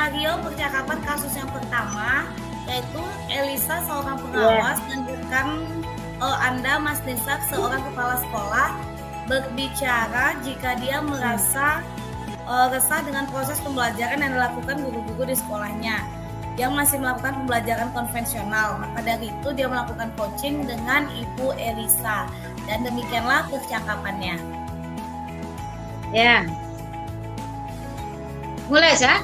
skenario percakapan kasus yang pertama, yaitu Elisa seorang pengawas dan bukan Anda Mas Nisak seorang kepala sekolah berbicara jika dia merasa resah dengan proses pembelajaran yang dilakukan guru-guru di sekolahnya yang masih melakukan pembelajaran konvensional. Maka dari itu dia melakukan coaching dengan Ibu Elisa dan demikianlah percakapannya. Ya. Mulai, Sa?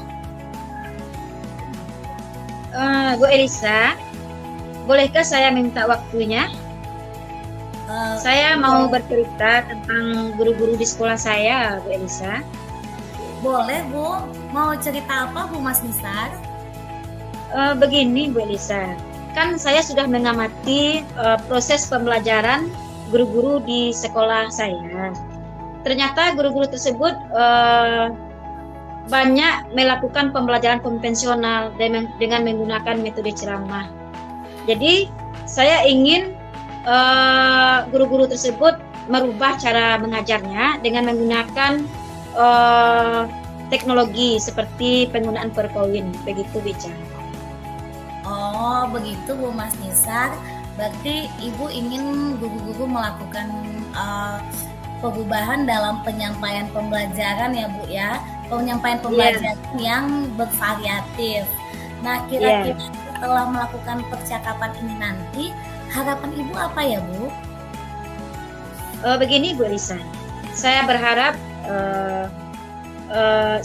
Bu Elisa, bolehkah saya minta waktunya? Saya mau bercerita tentang guru-guru di sekolah saya, Bu Elisa. Boleh, Bu. Mau cerita apa, Bu Mas Nisar? Begini, Bu Elisa. Kan saya sudah mengamati proses pembelajaran guru-guru di sekolah saya. Ternyata guru-guru tersebut banyak melakukan pembelajaran konvensional dengan menggunakan metode ceramah. Jadi saya ingin guru-guru tersebut merubah cara mengajarnya dengan menggunakan teknologi seperti penggunaan PowerPoint, begitu bicara. Oh, begitu Bu Mas Nisar. Berarti Ibu ingin guru-guru melakukan perubahan dalam penyampaian pembelajaran ya Bu ya. Penyampaian pembelajaran yang bervariatif. Nah, kira-kira setelah melakukan percakapan ini nanti, harapan Ibu apa ya Bu? Begini Bu Elisa, saya berharap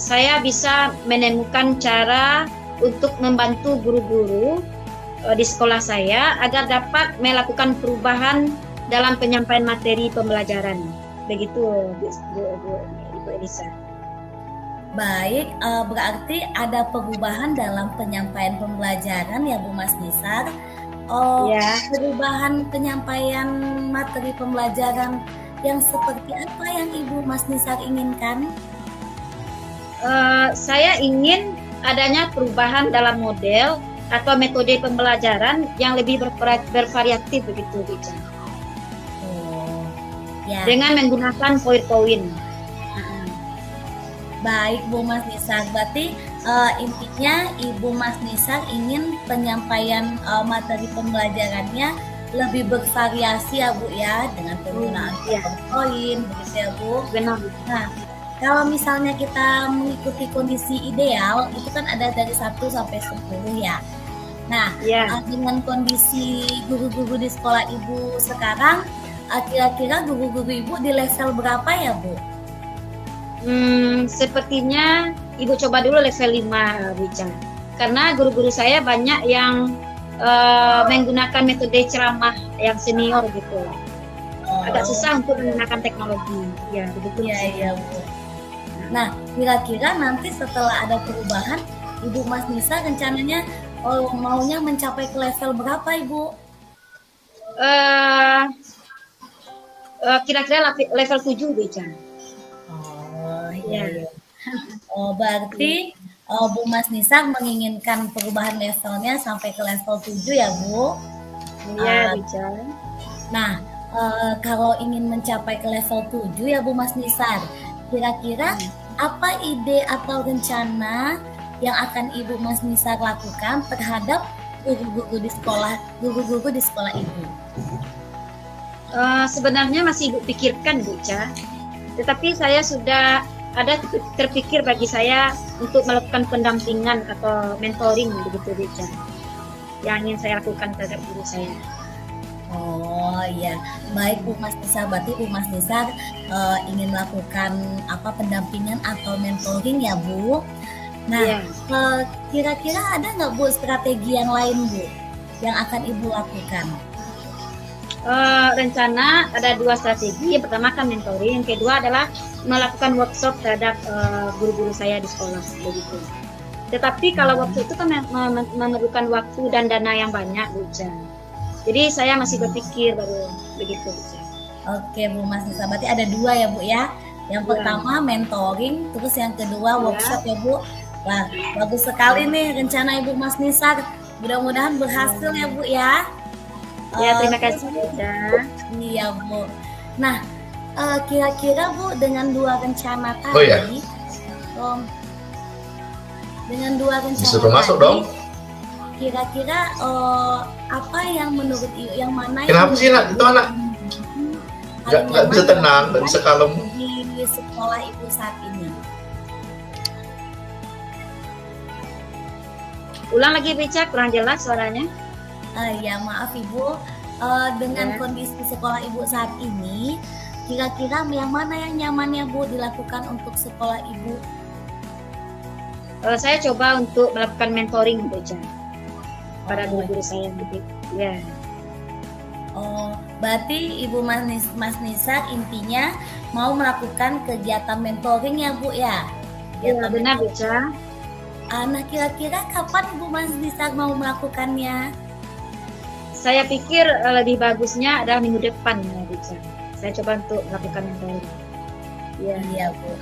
saya bisa menemukan cara untuk membantu guru-guru di sekolah saya agar dapat melakukan perubahan dalam penyampaian materi pembelajaran. Begitu Bu Elisa. Baik, berarti ada perubahan dalam penyampaian pembelajaran ya Bu Mas Nisar. Perubahan penyampaian materi pembelajaran yang seperti apa yang Ibu Mas Nisar inginkan? Saya ingin adanya perubahan dalam model atau metode pembelajaran yang lebih bervariatif begitu bicara. Dengan menggunakan PowerPoint. Baik Bu Mas Nisar, berarti intinya Ibu Mas Nisar ingin penyampaian materi pembelajarannya lebih bervariasi ya Bu ya, dengan penggunaan PowerPoint begitu ya Bu. Benar. Nah, kalau misalnya kita mengikuti kondisi ideal, itu kan ada dari 1 sampai 10 ya. Nah, dengan kondisi guru-guru di sekolah Ibu sekarang, kira-kira guru-guru Ibu di level berapa ya Bu? Sepertinya Ibu coba dulu level 5 bicara. Karena guru-guru saya banyak yang menggunakan metode ceramah yang senior gitu. Agak susah untuk menggunakan teknologi. Ya, begitu. Iya Bu. Nah, kira-kira nanti setelah ada perubahan, Ibu Mas Nisa rencananya maunya mencapai ke level berapa Ibu? Kira-kira level 7 bicara. Berarti Bu Mas Nisa menginginkan perubahan levelnya sampai ke level 7 ya Bu? Iya bicara. Nah, kalau ingin mencapai ke level 7 ya Bu Mas Nisar, kira-kira apa ide atau rencana yang akan Ibu Mas Nisar lakukan terhadap guru-guru di sekolah Ibu? Sebenarnya masih Ibu pikirkan Bu Ca, tetapi saya sudah ada terpikir bagi saya untuk melakukan pendampingan atau mentoring begitu Bu Ca, yang ingin saya lakukan terhadap guru saya. Oh iya, baik Bu Mas Nisa, berarti Bu Mas Nisa ingin melakukan pendampingan atau mentoring ya Bu. Nah, kira-kira ada nggak Bu strategi yang lain Bu yang akan Ibu lakukan? Rencana ada 2 strategi. Yang pertama kan mentoring, yang kedua adalah melakukan workshop terhadap guru-guru saya di sekolah begitu. Tetapi kalau workshop itu kan memerlukan waktu dan dana yang banyak Bu Ca. Jadi saya masih berpikir baru begitu. Oke Bu Mas Nisa, berarti ada 2 ya Bu ya. Yang pertama mentoring, terus yang kedua workshop ya Bu. Wah, bagus sekali nih rencana Ibu Mas Nisa. Mudah-mudahan berhasil ya Bu ya. Ya, terima kasih Bu. Iya Bu. Nah, kira-kira Bu dengan 2 rencana tadi, Dengan dua rencana disuruh masuk tadi, dong. kira-kira apa yang menurut Ibu, yang mana Kenapa sih nak itu anak nggak bisa tenang, nggak bisa kalem di sekolah Ibu saat ini? Ulang lagi Beca, kurang jelas suaranya. Ya maaf Ibu, dengan kondisi sekolah Ibu saat ini, kira-kira yang mana yang nyaman ya Bu dilakukan untuk sekolah Ibu? Saya coba untuk melakukan mentoring Beca pada guru saya gitu. Ya. Oh, berarti Ibu Mas Nisa intinya mau melakukan kegiatan mentoring ya Bu ya? Ya benar Beca. Nah kira-kira kapan Ibu Mas Nisa mau melakukannya? Saya pikir lebih bagusnya adalah minggu depan ya Beca. Saya coba untuk melakukan mentoring. Iya Bu.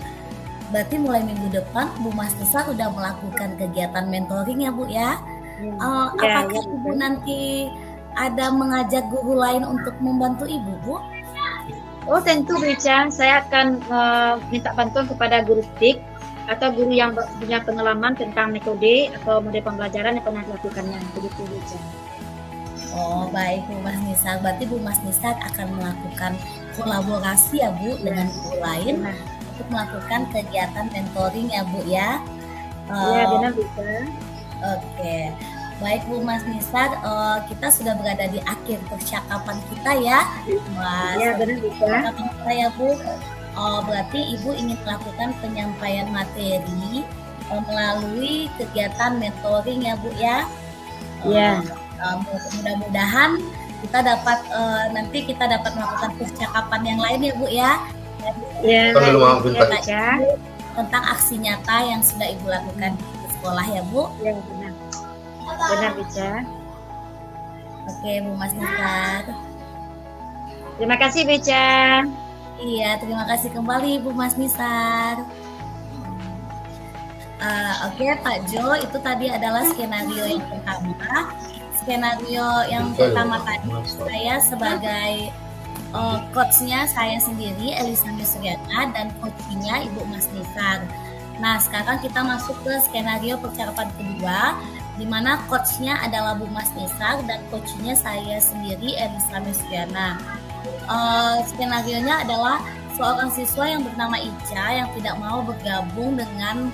Berarti mulai minggu depan Bu Mas Nisa sudah melakukan kegiatan mentoring ya Bu ya? Apakah Ibu nanti ada mengajak guru lain untuk membantu Ibu Bu? Oh tentu Beca, saya akan minta bantuan kepada guru TIK atau guru yang punya pengalaman tentang metode atau model pembelajaran yang pernah dilakukannya. Begitu Beca. Oh baik Bu Mas Nisa, berarti Bu Mas Nisa akan melakukan kolaborasi ya Bu dengan guru lain untuk melakukan kegiatan mentoring ya Bu ya? Iya benar Beca. Oke, baik Bu Mas Nisa, kita sudah berada di akhir percakapan kita ya, Mas. Iya benar Beca. Percakapan kita ya Bu. Berarti Ibu ingin melakukan penyampaian materi melalui kegiatan mentoring ya Bu ya? Iya. Mudah-mudahan kita dapat nanti kita dapat melakukan percakapan yang lain ya Bu ya. Iya. Tentang aksi nyata yang sudah Ibu lakukan di sekolah ya Bu. Iya benar. Benar Beca. Oke Bu Mas Nisa. Terima kasih Beca. Iya, terima kasih kembali Bu Mas Nisar. Oke Pak Jo, itu tadi adalah skenario yang pertama. Skenario yang pertama tadi saya sebagai coachnya saya sendiri Elisa Suryana dan coachnya Ibu Mas Nisar. Nah sekarang kita masuk ke skenario percakapan kedua, di mana coachnya adalah Bu Mas Nisar dan coachnya saya sendiri Elisa Suryana. Skenarionya adalah seorang siswa yang bernama Ica yang tidak mau bergabung dengan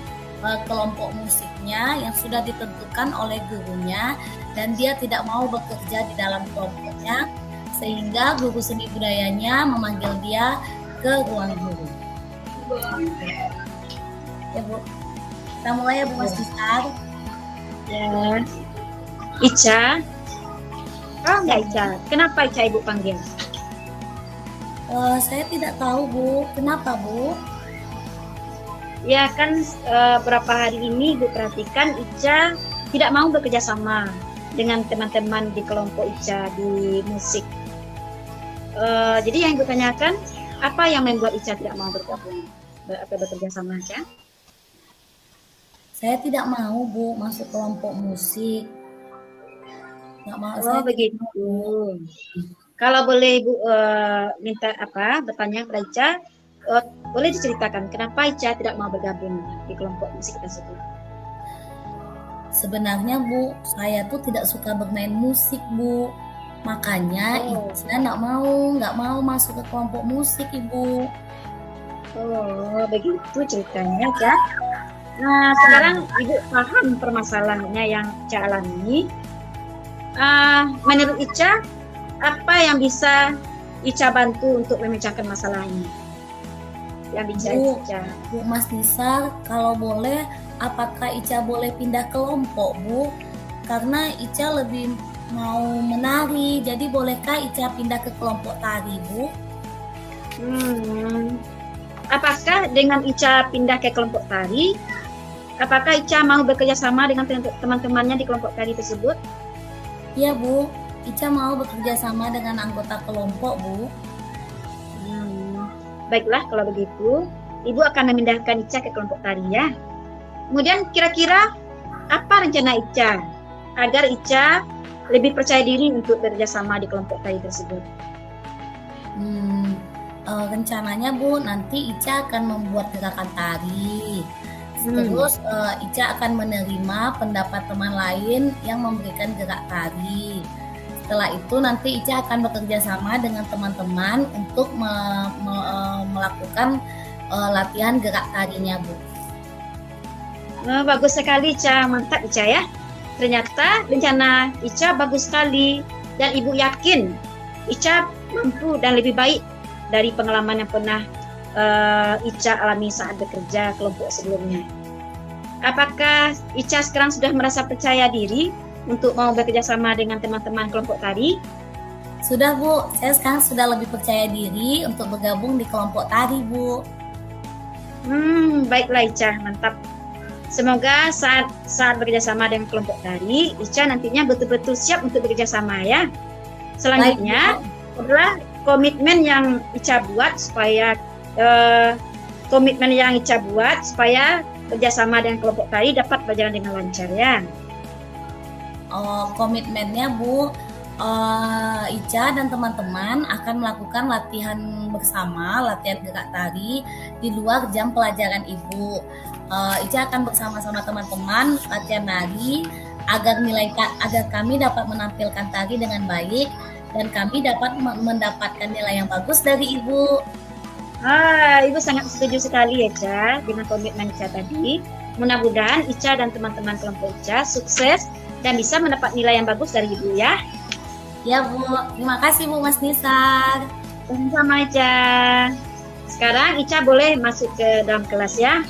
kelompok musiknya yang sudah ditentukan oleh gurunya dan dia tidak mau bekerja di dalam kelompoknya sehingga guru seni budayanya memanggil dia ke ruang guru. Ya Bu, kita mulai ya Bu Mas Nisar. Ya. Ica. Oh enggak Ica, kenapa Ica Ibu panggil? Saya tidak tahu Bu, kenapa Bu? Ya kan beberapa hari ini Ibu perhatikan Ica tidak mau bekerja sama dengan teman-teman di kelompok Ica di musik. Jadi yang Ibu tanyakan, apa yang membuat Ica tidak mau bergabung atau bekerja sama Ica? Saya tidak mau Bu masuk kelompok musik. Nggak mau. Oh begitu. Kalau boleh Ibu minta bertanya kepada Ica, boleh diceritakan kenapa Ica tidak mau bergabung di kelompok musik tersebut? Sebenarnya Bu, saya tuh tidak suka bermain musik Bu. Makanya Ica nggak mau masuk ke kelompok musik Ibu. Oh begitu ceritanya Ica. Nah sekarang Ibu paham permasalahannya yang Ica alami. Menurut Ica, apa yang bisa Ica bantu untuk memecahkan masalah ini? Yang bisa Ica. Bu Mas Nisar, kalau boleh, apakah Ica boleh pindah kelompok Bu? Karena Ica lebih mau menari, jadi bolehkah Ica pindah ke kelompok tari Bu? Apakah dengan Ica pindah ke kelompok tari, apakah Ica mau bekerja sama dengan teman-temannya di kelompok tari tersebut? Iya Bu, Ica mau bekerja sama dengan anggota kelompok Bu. Baiklah kalau begitu, Ibu akan memindahkan Ica ke kelompok tari ya. Kemudian kira-kira apa rencana Ica agar Ica lebih percaya diri untuk bekerja sama di kelompok tari tersebut? Rencananya Bu, nanti Ica akan membuat gerakan tari Terus Ica akan menerima pendapat teman lain yang memberikan gerak tari. Setelah itu nanti Ica akan bekerja sama dengan teman-teman untuk melakukan latihan gerak tarinya, Bu. Bagus sekali, Ica. Mantap, Ica ya. Ternyata rencana Ica bagus sekali. Dan Ibu yakin Ica mampu dan lebih baik dari pengalaman yang pernah Ica alami saat bekerja kelompok sebelumnya. Apakah Ica sekarang sudah merasa percaya diri untuk mau bekerja sama dengan teman-teman kelompok tari? Sudah, Bu. Saya sekarang sudah lebih percaya diri untuk bergabung di kelompok tari, Bu. Baiklah Ica, mantap. Semoga saat bekerja sama dengan kelompok tari, Ica nantinya betul-betul siap untuk bekerja sama ya. Selanjutnya adalah komitmen yang Ica buat supaya kerjasama dengan kelompok tari dapat berjalan dengan lancar ya. Komitmennya, Bu, Ica dan teman-teman akan melakukan latihan bersama, latihan gerak tari di luar jam pelajaran Ibu. Ica akan bersama-sama teman-teman latihan nari agar kami dapat menampilkan tari dengan baik dan kami dapat mendapatkan nilai yang bagus dari Ibu. Ibu sangat setuju sekali ya, Ica, dengan komitmen Ica tadi. Mudah-mudahan Ica dan teman-teman kelompok Ica sukses dan bisa mendapat nilai yang bagus dari Ibu ya. Ya, Bu. Terima kasih, Bu Mas Nisar. Sama-sama, Ica. Sekarang Ica boleh masuk ke dalam kelas ya.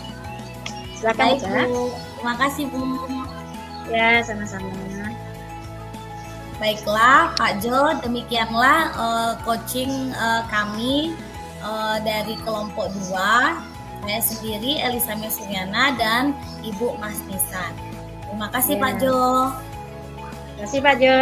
Silakan, Ica. Bu. Terima kasih, Bu. Ya, sama-sama. Baiklah, Pak Jo, demikianlah coaching kami dari kelompok 2. Saya sendiri Elisa Mesuryana dan Ibu Mas Nisar. Terima kasih, Pak Jo. Terima kasih, Pak Jo.